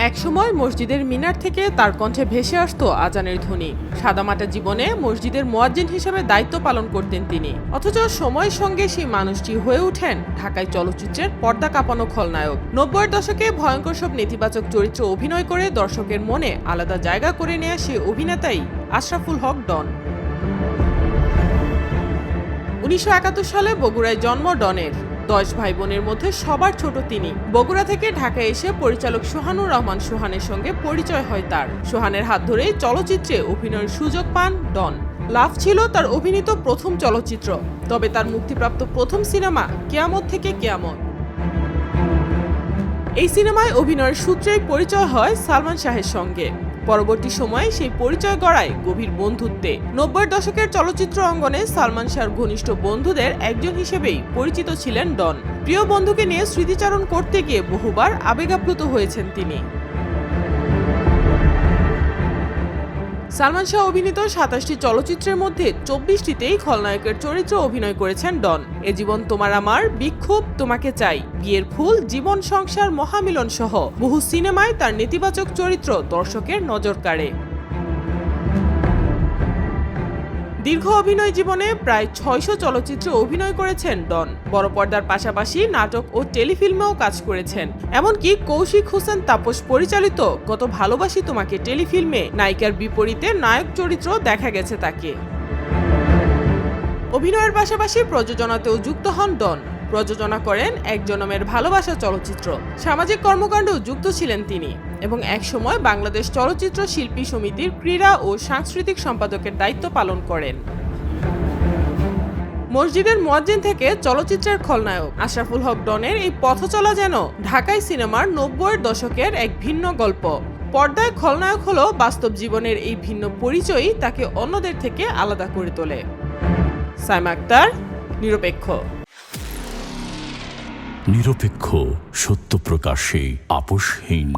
একসময় মসজিদের মিনার থেকে তার কণ্ঠে ভেসে আসতো আজানের ধ্বনি। সাদামাটা জীবনে মসজিদের মুয়াজ্জিন হিসেবে দায়িত্ব পালন করতেন তিনি। অথচ সময়ের সঙ্গে সেই মানুষটি হয়ে ওঠেন ঢাকায় চলচ্চিত্রের পর্দা কাঁপানো খলনায়ক। 90-এর দশকে ভয়ঙ্কর সব নেতিবাচক চরিত্র অভিনয় করে দর্শকের মনে আলাদা জায়গা করে নেয়া সেই অভিনেতাই আশরাফুল হক ডন। 1971 সালে বগুড়ায় জন্ম ডনের। 10 ভাই বোনের মধ্যে সবার ছোট তিনি। বগুড়া থেকে ঢাকায় এসে পরিচালক সোহানুর রহমান সোহানের সঙ্গে পরিচয় হয় তার। সোহানের হাত ধরেই চলচ্চিত্রে অভিনয়ের সুযোগ পান ডন। লাভ ছিল তার অভিনীত প্রথম চলচ্চিত্র, তবে তার মুক্তিপ্রাপ্ত প্রথম সিনেমা কেয়ামত থেকে কেয়ামত। এই সিনেমায় অভিনয়ের সূত্রেই পরিচয় হয় সালমান শাহের সঙ্গে। পরবর্তী সময়ে সেই পরিচয় গড়ায় গভীর বন্ধুত্বে। 90-এর দশকের চলচ্চিত্র অঙ্গনে সালমান শাহর ঘনিষ্ঠ বন্ধুদের একজন হিসেবেই পরিচিত ছিলেন ডন। প্রিয় বন্ধুকে নিয়ে স্মৃতিচারণ করতে গিয়ে বহুবার আবেগাপ্লুত হয়েছেন তিনি। সালমান শাহ অভিনীত 27টি চলচ্চিত্রের মধ্যে 24টিতেই খলনায়কের চরিত্রে অভিনয় করেছেন ডন। এ জীবন তোমার আমার, বিক্ষোভ, তোমাকে চাই, বিয়ের ফুল, জীবন সংসার, মহামিলন সহ বহু সিনেমায় তার নেতিবাচক চরিত্র দর্শকের নজর কাড়ে। দীর্ঘ অভিনয় জীবনে প্রায় 600 চলচ্চিত্রে অভিনয় করেছেন ডন। বড় পর্দার পাশাপাশি নাটক ও টেলিফিল্মেও কাজ করেছেন। এমনকি কৌশিক হোসেন তাপস পরিচালিত কত ভালোবাসি তোমাকে টেলিফিল্মে নায়িকার বিপরীতে নায়ক চরিত্র দেখা গেছে তাকে। অভিনয়ের পাশাপাশি প্রযোজনাতেও যুক্ত হন ডন। প্রযোজনা করেন এক জনমের ভালোবাসা চলচ্চিত্র। সামাজিক কর্মকাণ্ডেও যুক্ত ছিলেন তিনি এবং একসময় বাংলাদেশ চলচ্চিত্র শিল্পী সমিতির ক্রীড়া ও সাংস্কৃতিক সম্পাদকের দায়িত্ব পালন করেন। মসজিদের মুয়াজ্জিন থেকে চলচ্চিত্রের খলনায়ক আশরাফুল হক ডনের এই পথচলা যেন ঢাকাই সিনেমার 90-এর দশকের এক ভিন্ন গল্প। পর্দায় খলনায়ক হলো বাস্তব জীবনের এই ভিন্ন পরিচয়ই তাকে অন্যদের থেকে আলাদা করে তোলে। সাইমা আক্তার, নিরপেক্ষ। নিরপেক্ষ, সত্য প্রকাশে আপোষহীন।